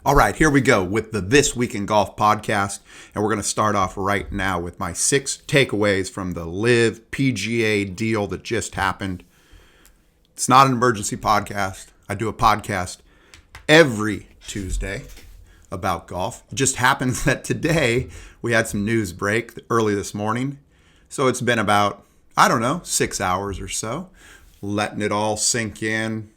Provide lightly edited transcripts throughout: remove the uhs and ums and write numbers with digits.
All right, here we go with the This Week in Golf podcast. And we're going to start off right now with my 6 takeaways from the LIV PGA deal that just happened. It's not an emergency podcast. I do a podcast every Tuesday about golf. It just happens that today we had some news break early this morning. So it's been about, 6 hours or so, letting it all sink in.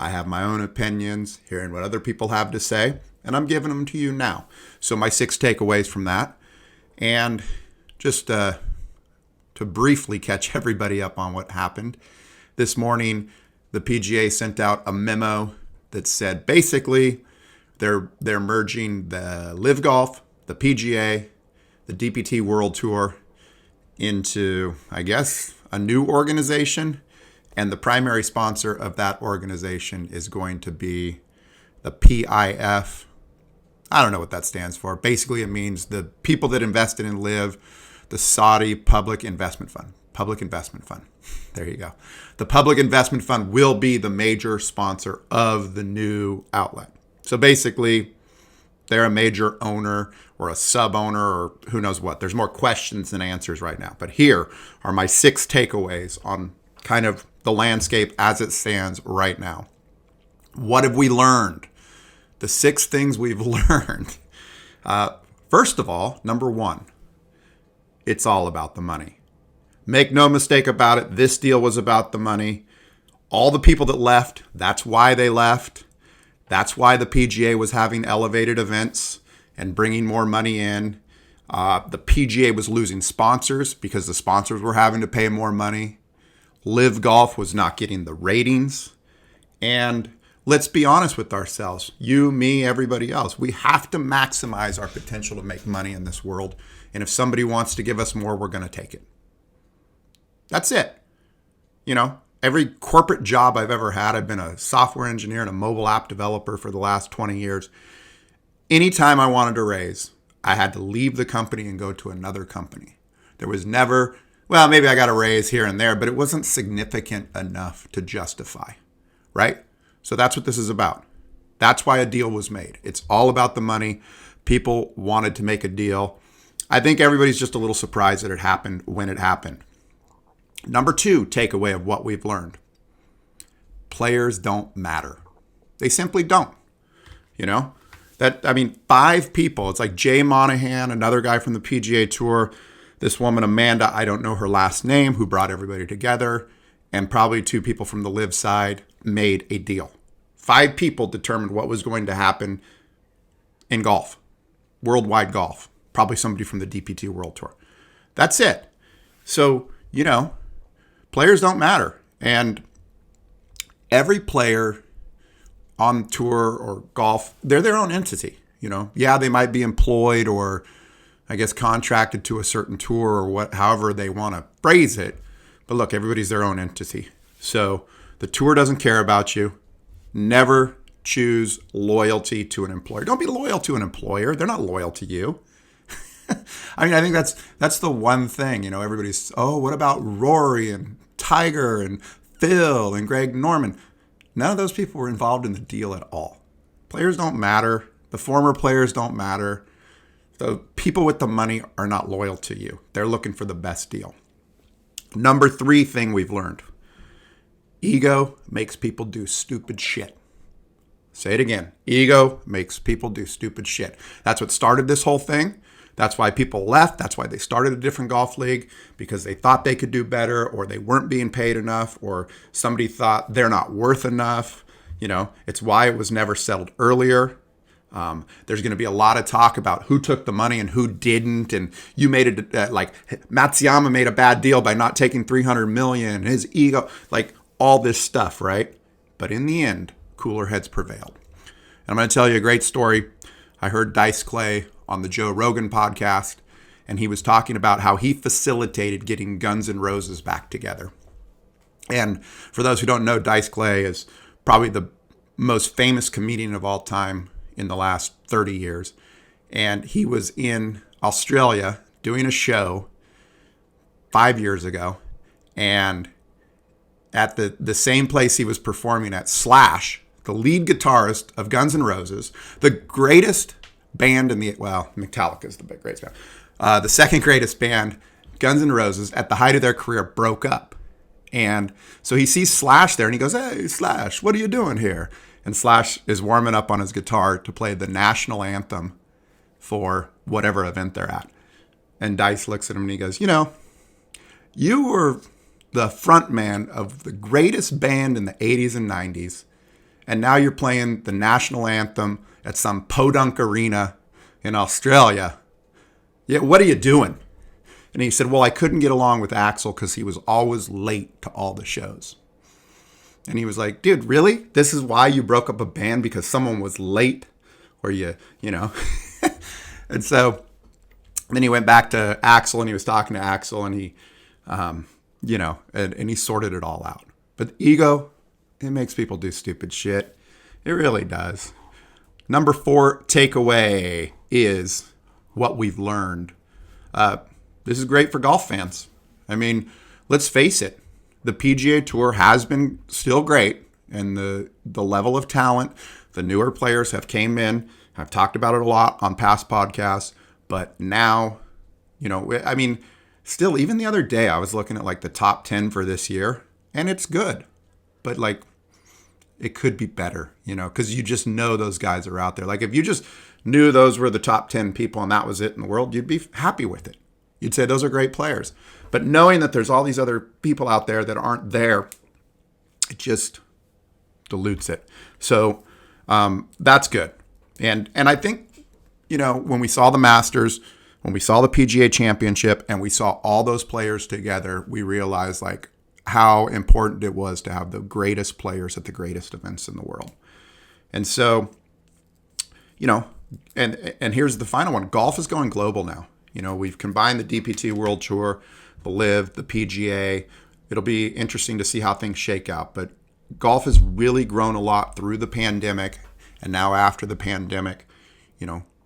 I have my own opinions, hearing what other people have to say, and I'm giving them to you now. So my 6 takeaways from that, and just to briefly catch everybody up on what happened. This morning, the PGA sent out a memo that said basically they're merging the LIV Golf, the PGA, the DPT World Tour into, I guess, a new organization. And the primary sponsor of that organization is going to be the PIF. I don't know what that stands for. Basically, it means the people that invested in LIV, the Saudi Public Investment Fund. Public Investment Fund. There you go. The Public Investment Fund will be the major sponsor of the new outlet. So basically, they're a major owner or a sub-owner or who knows what. There's more questions than answers right now. But here are my 6 takeaways on kind of the landscape as it stands right now. What have we learned? The 6 things we've learned. First of all, number 1, it's all about the money. Make no mistake about it. This deal was about the money. All the people that left, that's why they left. That's why the PGA was having elevated events and bringing more money in. The PGA was losing sponsors because the sponsors were having to pay more money. LIV Golf was not getting the ratings. And let's be honest with ourselves. You, me, everybody else. We have to maximize our potential to make money in this world. And if somebody wants to give us more, we're going to take it. That's it. Every corporate job I've ever had, I've been a software engineer and a mobile app developer for the last 20 years. Anytime I wanted to raise, I had to leave the company and go to another company. There was never, well, maybe I got a raise here and there, but it wasn't significant enough to justify, right? So that's what this is about. That's why a deal was made. It's all about the money. People wanted to make a deal. I think everybody's just a little surprised that it happened when it happened. Number 2 takeaway of what we've learned. Players don't matter. They simply don't. 5 people. It's like Jay Monahan, another guy from the PGA Tour, this woman, Amanda, I don't know her last name, who brought everybody together, and probably 2 people from the LIV side made a deal. 5 people determined what was going to happen in golf, worldwide golf, probably somebody from the DPT World Tour. That's it. So, players don't matter. And every player on tour or golf, they're their own entity. Yeah, they might be employed or I guess contracted to a certain tour or however they want to phrase it. But look, everybody's their own entity. So the tour doesn't care about you. Never choose loyalty to an employer. Don't be loyal to an employer. They're not loyal to you. I think that's the one thing, everybody's, what about Rory and Tiger and Phil and Greg Norman? None of those people were involved in the deal at all. Players don't matter. The former players don't matter. The people with the money are not loyal to you. They're looking for the best deal. Number 3 thing we've learned. Ego makes people do stupid shit. Say it again. Ego makes people do stupid shit. That's what started this whole thing. That's why people left. That's why they started a different golf league, because they thought they could do better, or they weren't being paid enough, or somebody thought they're not worth enough. It's why it was never settled earlier. There's going to be a lot of talk about who took the money and who didn't. And you made it like Matsuyama made a bad deal by not taking $300 million. His ego, like all this stuff, right? But in the end, cooler heads prevailed. And I'm going to tell you a great story. I heard Dice Clay on the Joe Rogan podcast, and he was talking about how he facilitated getting Guns N' Roses back together. And for those who don't know, Dice Clay is probably the most famous comedian of all time in the last 30 years. And he was in Australia doing a show 5 years ago. And at the same place he was performing at, Slash, the lead guitarist of Guns N' Roses, the greatest band in the, well, Metallica is the greatest band. The second greatest band, Guns N' Roses, at the height of their career, broke up. And so he sees Slash there and he goes, "Hey, Slash, what are you doing here?" And Slash is warming up on his guitar to play the national anthem for whatever event they're at. And Dice looks at him and he goes, "You were the front man of the greatest band in the 80s and 90s, and now you're playing the national anthem at some podunk arena in Australia. Yeah, what are you doing?" And he said, "Well, I couldn't get along with Axl because he was always late to all the shows." And he was like, "Dude, really? This is why you broke up a band, because someone was late?" Or you know. And so then he went back to Axl and he was talking to Axl and he, and he sorted it all out. But ego, it makes people do stupid shit. It really does. Number 4 takeaway is what we've learned. This is great for golf fans. I mean, let's face it. The PGA Tour has been still great, and the level of talent, the newer players have came in. I've talked about it a lot on past podcasts, but now, still, even the other day, I was looking at like the top 10 for this year, and it's good, but like it could be better, because you just know those guys are out there. Like if you just knew those were the top 10 people and that was it in the world, you'd be happy with it. You'd say those are great players. But knowing that there's all these other people out there that aren't there, it just dilutes it. So that's good. And I think, when we saw the Masters, when we saw the PGA Championship, and we saw all those players together, we realized like how important it was to have the greatest players at the greatest events in the world. And so, and here's the final one. Golf is going global now. We've combined the DPT World Tour, the LIV, the PGA. It'll be interesting to see how things shake out. But golf has really grown a lot through the pandemic. And now after the pandemic,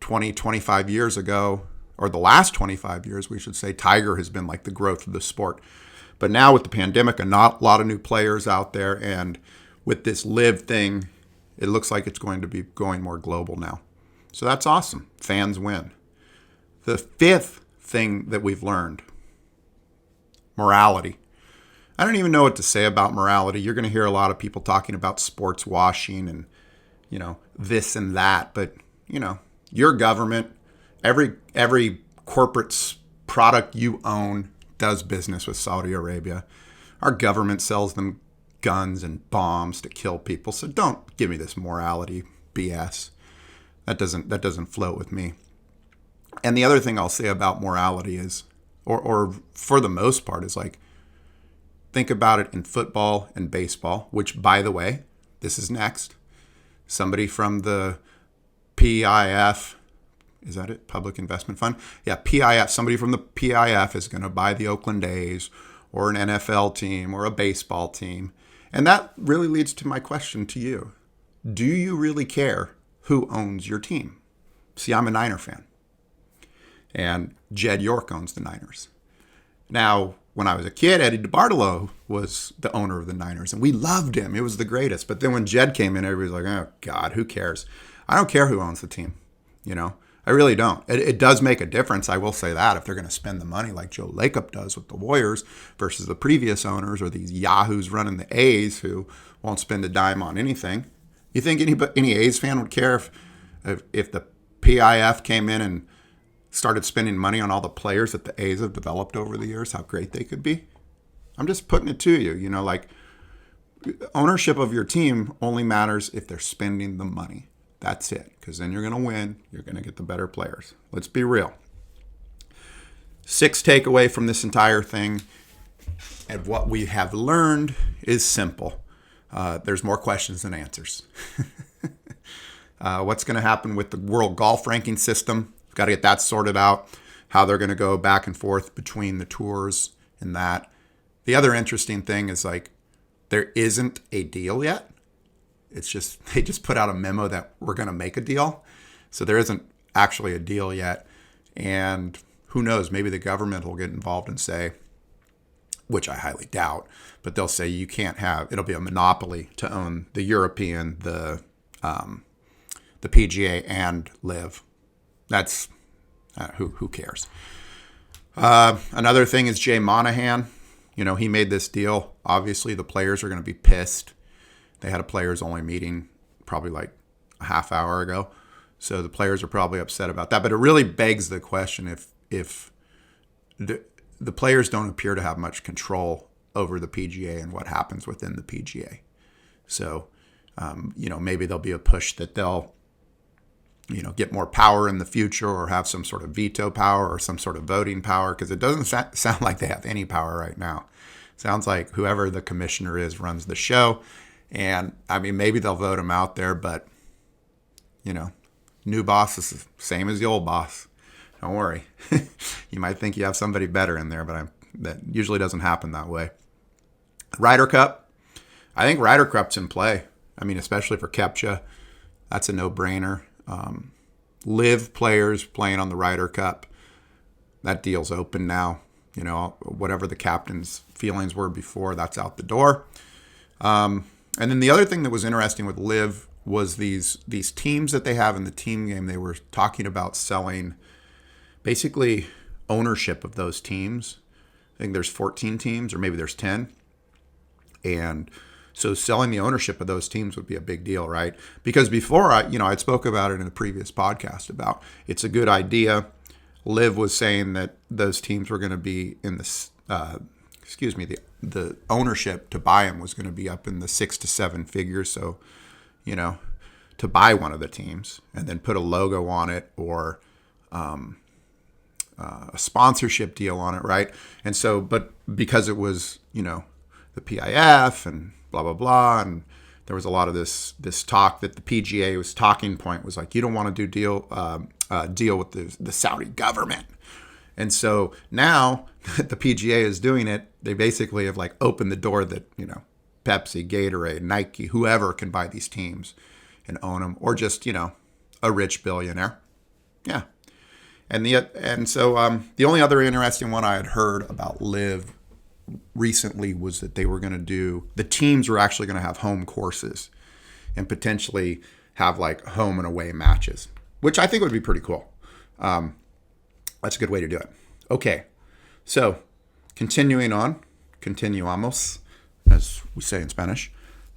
20, 25 years ago, or the last 25 years, we should say, Tiger has been like the growth of the sport. But now with the pandemic, a lot of new players out there. And with this LIV thing, it looks like it's going to be going more global now. So that's awesome. Fans win. The 5th thing that we've learned, morality. I don't even know what to say about morality. You're going to hear a lot of people talking about sports washing and, this and that. But, your government, every corporate product you own does business with Saudi Arabia. Our government sells them guns and bombs to kill people. So don't give me this morality BS. That doesn't float with me. And the other thing I'll say about morality is, or for the most part, is like, think about it in football and baseball, which, by the way, this is next. Somebody from the PIF, is that it? Public Investment Fund? Yeah, PIF. Somebody from the PIF is going to buy the Oakland A's or an NFL team or a baseball team. And that really leads to my question to you. Do you really care who owns your team? See, I'm a Niner fan. And Jed York owns the Niners. Now, when I was a kid, Eddie DeBartolo was the owner of the Niners, and we loved him. It was the greatest. But then when Jed came in, everybody was like, "Oh, God, who cares?" I don't care who owns the team. I really don't. It does make a difference, I will say that, if they're going to spend the money like Joe Lacob does with the Warriors versus the previous owners or these yahoos running the A's who won't spend a dime on anything. You think any A's fan would care if the PIF came in and started spending money on all the players that the A's have developed over the years, how great they could be? I'm just putting it to you, like ownership of your team only matters if they're spending the money. That's it, because then you're going to win. You're going to get the better players. Let's be real. 6th takeaway from this entire thing, and what we have learned is simple. There's more questions than answers. What's going to happen with the world golf ranking system? We've got to get that sorted out, how they're going to go back and forth between the tours and that. The other interesting thing is like there isn't a deal yet. It's just they just put out a memo that we're going to make a deal. So there isn't actually a deal yet. And who knows, maybe the government will get involved and say, which I highly doubt, but they'll say you can't have, it'll be a monopoly to own the European, the PGA, and LIV. That's, who cares? Another thing is Jay Monahan. He made this deal. Obviously, the players are going to be pissed. They had a players-only meeting probably like a half hour ago. So the players are probably upset about that. But it really begs the question if the players don't appear to have much control over the PGA and what happens within the PGA. So, maybe there'll be a push that they'll, get more power in the future or have some sort of veto power or some sort of voting power, because it doesn't sound like they have any power right now. Sounds like whoever the commissioner is runs the show. And, maybe they'll vote him out there, but, new boss is the same as the old boss. Don't worry. You might think you have somebody better in there, but that usually doesn't happen that way. Ryder Cup. I think Ryder Cup's in play. Especially for Koepka. That's a no-brainer. LIV players playing on the Ryder Cup. That deal's open now. Whatever the captain's feelings were before, that's out the door. And then the other thing that was interesting with LIV was these teams that they have in the team game. They were talking about selling basically ownership of those teams. I think there's 14 teams, or maybe there's 10. And so selling the ownership of those teams would be a big deal, right? Because before, I'd spoke about it in a previous podcast about it's a good idea. LIV was saying that those teams were going to be in the ownership to buy them was going to be up in the 6 to 7 figures. So, to buy one of the teams and then put a logo on it or a sponsorship deal on it, right? And so, but because it was, the PIF and blah, blah, blah, and there was a lot of this talk that the PGA was talking point was like, you don't want to do deal with the Saudi government. And so now that the PGA is doing it, they basically have like opened the door that, Pepsi, Gatorade, Nike, whoever can buy these teams and own them, or just, a rich billionaire. Yeah. And so the only other interesting one I had heard about LIV recently was that they were going to the teams were actually going to have home courses and potentially have like home and away matches, which I think would be pretty cool. That's a good way to do it. Okay. So continuing on, continuamos, as we say in Spanish.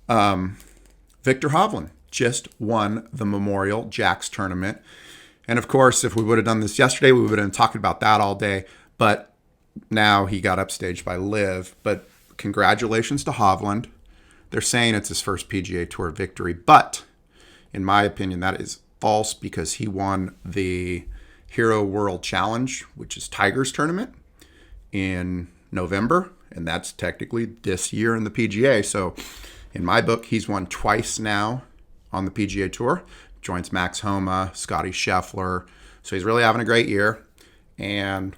Victor Hovland just won the Memorial Jacks tournament. And of course, if we would have done this yesterday, we would have been talking about that all day. But now he got upstaged by LIV. But congratulations to Hovland. They're saying it's his first PGA Tour victory. But in my opinion, that is false, because he won the Hero World Challenge, which is Tiger's tournament, in November. And that's technically this year in the PGA. So in my book, he's won twice now on the PGA Tour. Joins Max Homa, Scotty Scheffler. So he's really having a great year. And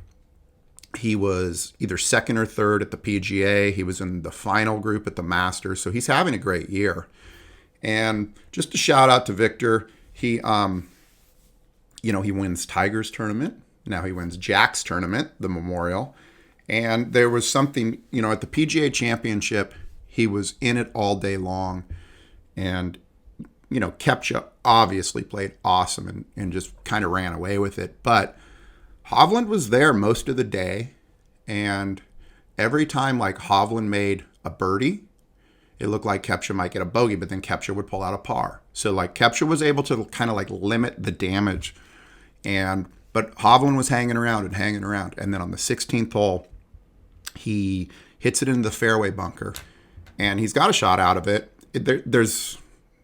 he was either second or third at the PGA. He was in the final group at the Masters. So he's having a great year. And just a shout out to Victor. He wins Tiger's tournament. Now he wins Jack's tournament, the Memorial. And there was something, at the PGA Championship, he was in it all day long. And, Koepka obviously played awesome and just kind of ran away with it. But Hovland was there most of the day. And every time, like, Hovland made a birdie, it looked like Koepka might get a bogey, but then Koepka would pull out a par. So, like, Koepka was able to kind of, like, limit the damage. But Hovland was hanging around. And then on the 16th hole, he hits it into the fairway bunker. And he's got a shot out of it.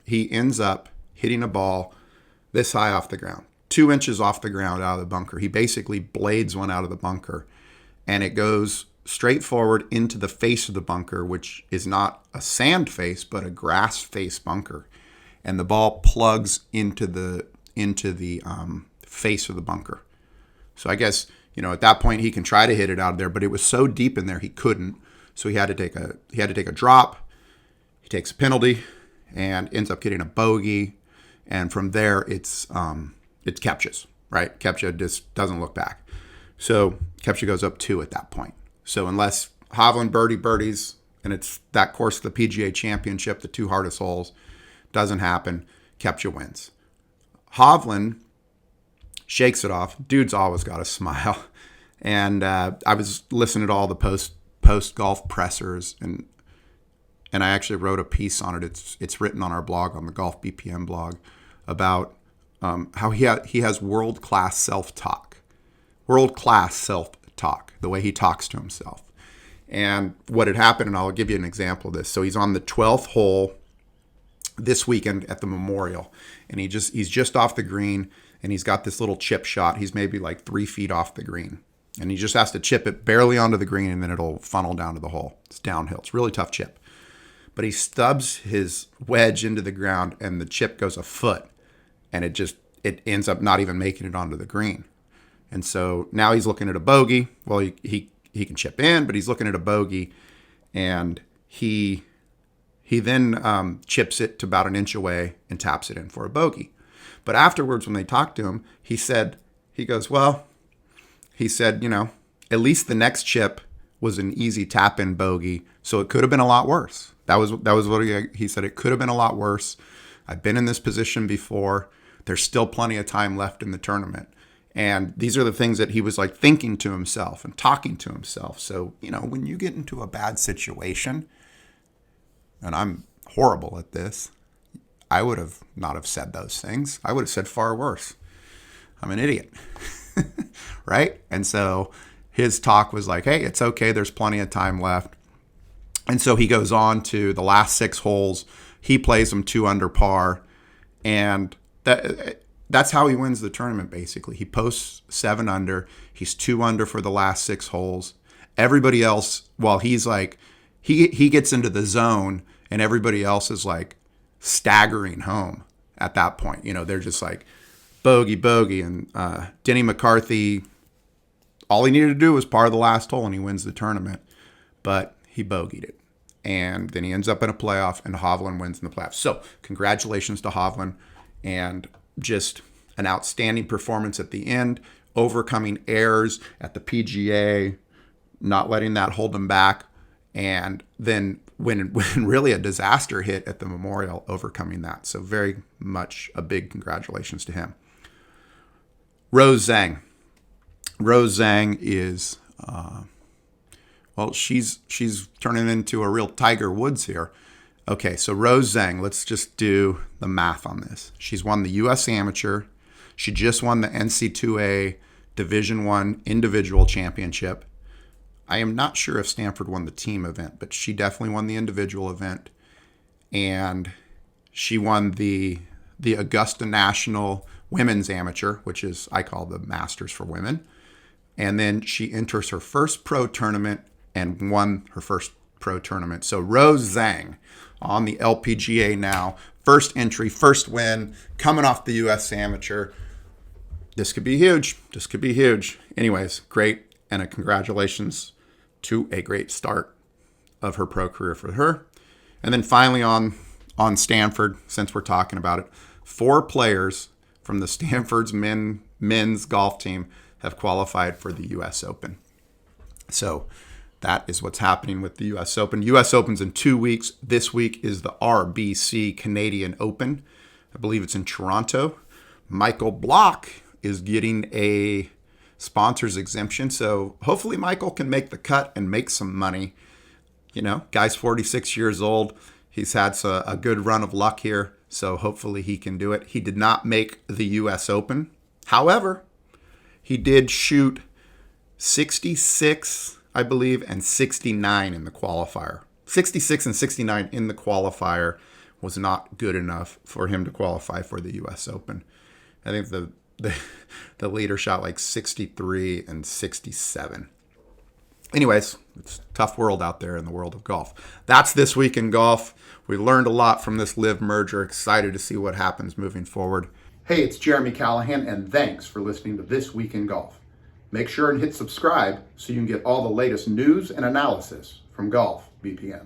He ends up hitting a ball this high off the ground, 2 inches off the ground out of the bunker. He basically blades one out of the bunker. And it goes straight forward into the face of the bunker, which is not a sand face, but a grass face bunker. And the ball plugs into the face of the bunker. So I guess, at that point he can try to hit it out of there, but it was so deep in there he couldn't. So he had to take a drop. He takes a penalty and ends up getting a bogey. And from there it's Koepka's, right? Koepka just doesn't look back. So Koepka goes up 2 at that point. So unless Hovland birdies, and it's that course of the PGA Championship, the 2 hardest holes. Doesn't happen. Koepka wins. Hovland shakes it off. Dude's always got a smile. And I was listening to all the post golf pressers, and I actually wrote a piece on it. It's written on our blog, on the Golf BPM blog, about how he has world-class self-talk. World-class self-talk, the way he talks to himself. And what had happened, and I'll give you an example of this. So he's on the 12th hole this weekend at the Memorial, and he's just off the green, and he's got this little chip shot. He's maybe like 3 feet off the green, and he just has to chip it barely onto the green, and then it'll funnel down to the hole. It's downhill. It's a really tough chip. But he stubs his wedge into the ground, and the chip goes a foot, and it ends up not even making it onto the green. And so now he's looking at a bogey. Well, he can chip in, but he's looking at a bogey, and he then chips it to about an inch away and taps it in for a bogey. But afterwards, when they talked to him, he goes, at least the next chip was an easy tap-in bogey, so it could have been a lot worse. That was what he said. It could have been a lot worse. I've been in this position before. There's still plenty of time left in the tournament. And these are the things that he was like thinking to himself and talking to himself. So, when you get into a bad situation, and I'm horrible at this, I would have not have said those things. I would have said far worse. I'm an idiot. Right? And so his talk was like, hey, it's okay. There's plenty of time left. And so he goes on to the last 6 holes. He plays them 2 under par. And that's how he wins the tournament, basically. He posts 7 under. He's 2 under for the last 6 holes. Everybody else, while he's like, he gets into the zone, and everybody else is like staggering home at that point. They're just like bogey. And Denny McCarthy, all he needed to do was par the last hole, and he wins the tournament. But he bogeyed it. And then he ends up in a playoff, and Hovland wins in the playoffs. So congratulations to Hovland. And just an outstanding performance at the end, overcoming errors at the PGA, not letting that hold him back. And then when really a disaster hit at the Memorial, overcoming that. So very much a big congratulations to him. Rose Zang. Rose Zang is, she's turning into a real Tiger Woods here. Okay, so Rose Zang, let's just do the math on this. She's won the U.S. Amateur. She just won the NC2A Division I Individual Championship. I am not sure if Stanford won the team event, but she definitely won the individual event. And she won the Augusta National Women's Amateur, which is, I call the Masters for women. And then she enters her first pro tournament and won her first pro tournament. So Rose Zang on the LPGA now. First entry, first win, coming off the U.S. Amateur. This could be huge. Anyways, great. And a congratulations to a great start of her pro career for her. And then finally on Stanford, since we're talking about it, 4 players from the Stanford's men's golf team have qualified for the U.S. Open. So that is what's happening with the U.S. Open. U.S. Open's in 2 weeks. This week is the RBC Canadian Open. I believe it's in Toronto. Michael Block is getting a sponsor's exemption. So hopefully Michael can make the cut and make some money. Guy's 46 years old. He's had a good run of luck here. So hopefully he can do it. He did not make the U.S. Open. However, he did shoot 66, I believe, and 69 in the qualifier. 66 and 69 in the qualifier was not good enough for him to qualify for the U.S. Open. I think the leader shot like 63 and 67. Anyways, it's a tough world out there in the world of golf. That's This Week in Golf. We learned a lot from this LIV merger. Excited to see what happens moving forward. Hey, it's Jeremy Callahan, and thanks for listening to This Week in Golf. Make sure and hit subscribe so you can get all the latest news and analysis from Golf BPM.